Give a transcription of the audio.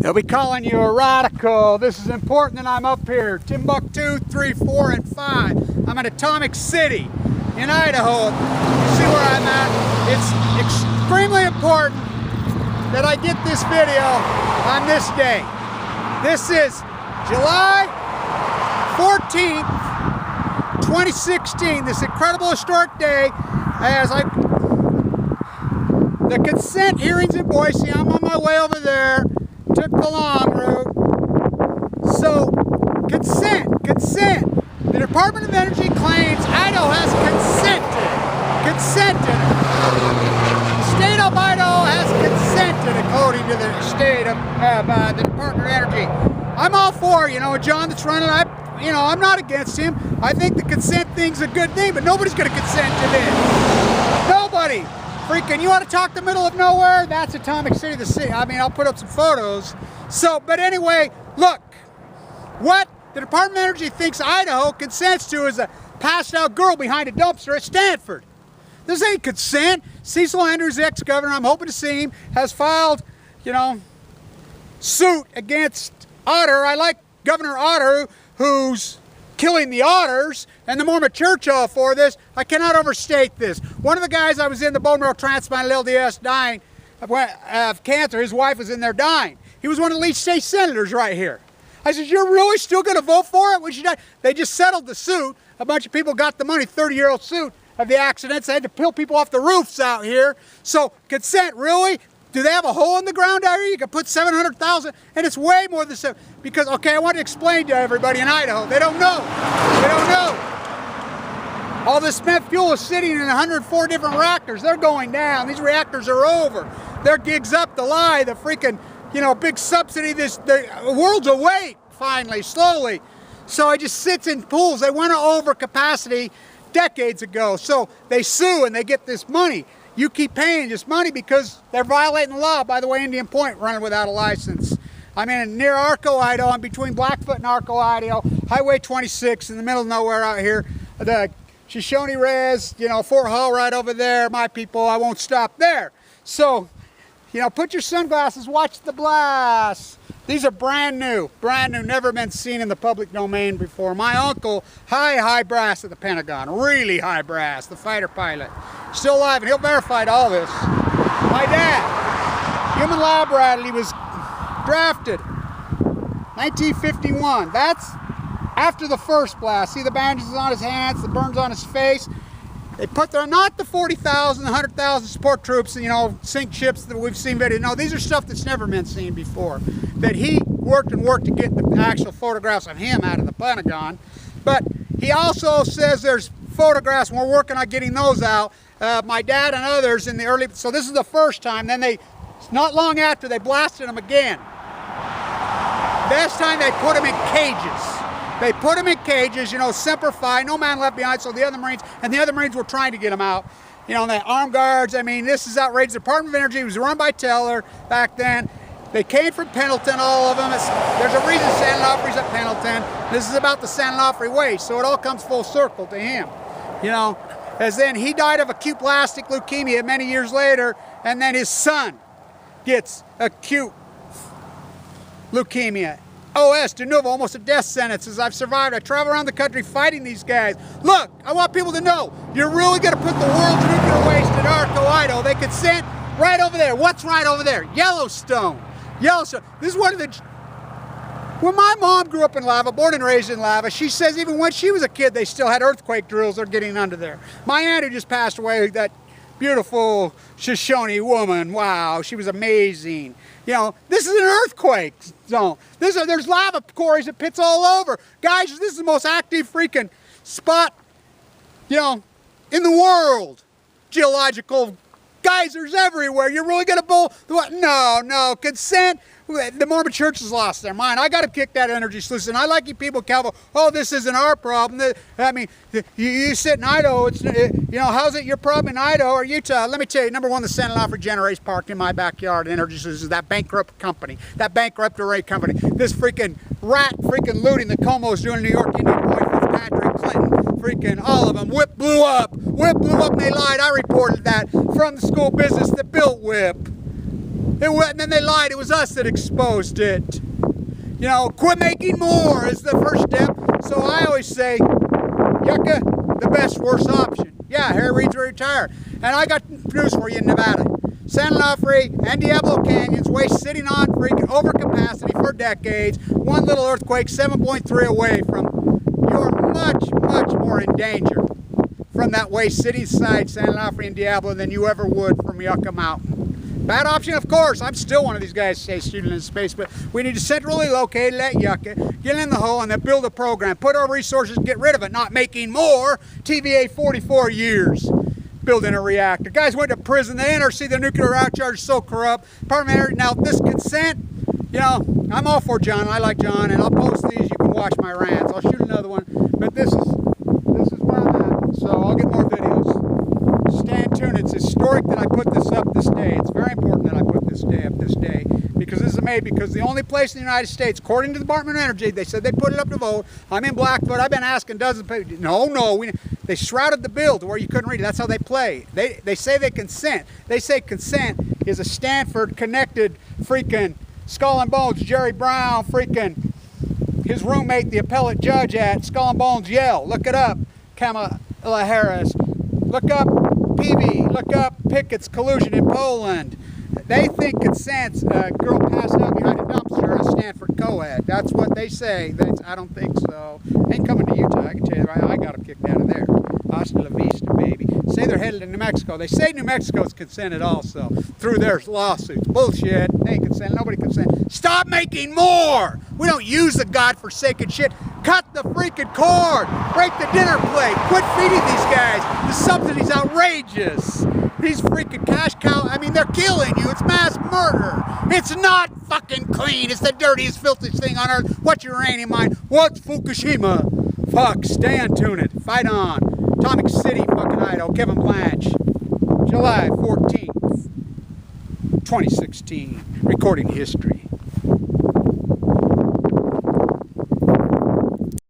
They'll be calling you a radical. This is important that I'm up here. Timbuktu 3, 4, and 5. I'm at Atomic City in Idaho. You see where I'm at? It's extremely important that I get this video on this day. This is July 14th, 2016. This incredible historic day as the consent hearings in Boise. I'm on my way over there. Took the long route. So, consent. The Department of Energy claims Idaho has consented. The state of Idaho has consented, according to the state of the Department of Energy. I'm all for, John that's running. I'm not against him. I think the consent thing's a good thing, but nobody's going to consent to this. Nobody. Freaking, you want to talk the middle of nowhere? That's Atomic City, the city. I mean, I'll put up some photos. But anyway, look, what the Department of Energy thinks Idaho consents to is a passed out girl behind a dumpster at Stanford. This ain't consent. Cecil Andrews, the ex-governor, I'm hoping to see him, has filed, suit against Otter. I like Governor Otter, who's killing the otters, and the Mormon Church all for this. I cannot overstate this. One of the guys I was in the bone marrow transplant LDS dying of cancer, his wife was in there dying. He was one of the lead state senators right here. I said, you're really still going to vote for it when she died? They just settled the suit. A bunch of people got the money, 30-year-old suit of the accidents. They had to peel people off the roofs out here. So consent, really? Do they have a hole in the ground out here? You can put 700,000, and it's way more than 7. Because, okay, I want to explain to everybody in Idaho. They don't know. They don't know. All this spent fuel is sitting in 104 different reactors. They're going down. These reactors are over. Their gig's up to lie. The freaking, big subsidy. The world's awake, finally, slowly. So it just sits in pools. They went over capacity decades ago. So they sue and they get this money. You keep paying this money because they're violating the law. By the way, Indian Point running without a license. I'm in near Arco, Idaho. I'm between Blackfoot and Arco, Idaho. Highway 26 in the middle of nowhere out here. The Shoshone Res, Fort Hall right over there. My people, I won't stop there. So, put your sunglasses, watch the blast. These are brand new, never been seen in the public domain before. My uncle, high brass at the Pentagon, really high brass, the fighter pilot. Still alive, and he'll verify all this. My dad, human lab rat, he was drafted 1951. That's after the first blast. See the bandages on his hands, the burns on his face. They put there, not the 40,000, 100,000 support troops, sink ships that we've seen video. No, these are stuff that's never been seen before. That he worked to get the actual photographs of him out of the Pentagon. But he also says there's photographs, and we're working on getting those out. My dad and others in the early, so this is the first time. Then not long after, they blasted them again. This time they put them in cages. They put them in cages, Semper Fi, no man left behind, so the other Marines were trying to get them out. The armed guards, this is outrageous. The Department of Energy was run by Teller back then. They came from Pendleton, all of them. There's a reason San Onofre's at Pendleton. This is about the San Onofre waste, so it all comes full circle to him. As then he died of acute blastic leukemia many years later, and then his son gets acute leukemia. OS, de novo, almost a death sentence. As I've survived, I travel around the country fighting these guys. Look, I want people to know, you're really going to put the world's nuclear waste in Arco, Idaho. They consent right over there. What's right over there? Yellowstone. This is one of the... When my mom grew up in lava, born and raised in lava, she says even when she was a kid, they still had earthquake drills they're getting under there. My aunt who just passed away, that beautiful Shoshone woman, wow, she was amazing. This is an earthquake zone. There's lava quarries and pits all over. Guys, this is the most active freaking spot, in the world. Geological geysers everywhere. You're really going to bull? No. Consent. The Mormon Church has lost their mind. I got to kick that energy loose. And I like you people, Calvo. Oh, this isn't our problem. You sit in Idaho. How's it your problem in Idaho or Utah? Let me tell you, number one, the San Onofre generator's parked in my backyard. Energy Solutions, that bankrupt company, that bankrupt array company. This freaking rat looting that Como's doing in New York, Indian Point, Fitzpatrick, Clinton, freaking all of them. WIP blew up. WIP blew up and they lied. I reported that from the school business that built WIP. And then they lied. It was us that exposed it. You know, quit making more is the first step. So I always say, yucca, the best worst option. Yeah, Harry Reid's retired. And I got news for you in Nevada. San Onofre and Diablo Canyons, waste sitting on freaking overcapacity for decades. One little earthquake, 7.3 away from. You're much, much more in danger from that waste sitting beside San Onofre and Diablo than you ever would from Yucca Mountain. Bad option, of course. I'm still one of these guys say shooting in space, but we need to centrally locate it at Yucca, get in the hole, and then build a program. Put our resources, get rid of it, not making more. TVA 44 years building a reactor. Guys went to prison. The NRC, the nuclear outcharge, is so corrupt. Parliamentary. Now, this consent, you know, I'm all for John. I like John, and I'll post these. You can watch my rants. I'll shoot another one, but this is where I'm at. So I'll get more videos. Stay tuned. It's historic that I put this up this day. It's very important that I put this day up this day because this is made because the only place in the United States, according to the Department of Energy, they said they put it up to vote. I'm in Blackfoot. I've been asking dozens of people. No. They shrouded the bill to where you couldn't read it. That's how they play. They say they consent. They say consent is a Stanford connected freaking Skull and Bones. Jerry Brown freaking his roommate, the appellate judge at Skull and Bones Yale. Look it up. Kamala Harris. Look up Peavy. Look up Pickett's collusion in Poland. They think consent's a girl passed out behind a dumpster at Stanford co-ed. That's what they say. I don't think so. Ain't coming to Utah. I can tell you, I got them kicked out of there. Hasta la vista, baby. Say they're headed to New Mexico. They say New Mexico's consented also through their lawsuits. Bullshit. They ain't consented. Nobody consented. Stop making more. We don't use the godforsaken shit. Cut the freaking cord. Break the dinner plate. Quit feeding these guys. The subsidy's outrageous. These freaking cash cow, I mean, they're killing you. It's mass murder. It's not fucking clean. It's the dirtiest, filthiest thing on earth. What's uranium mine? What's Fukushima? Fuck, stay on tune it. Fight on. Atomic City, fucking Idaho. Kevin Blanch. July 14th, 2016. Recording history.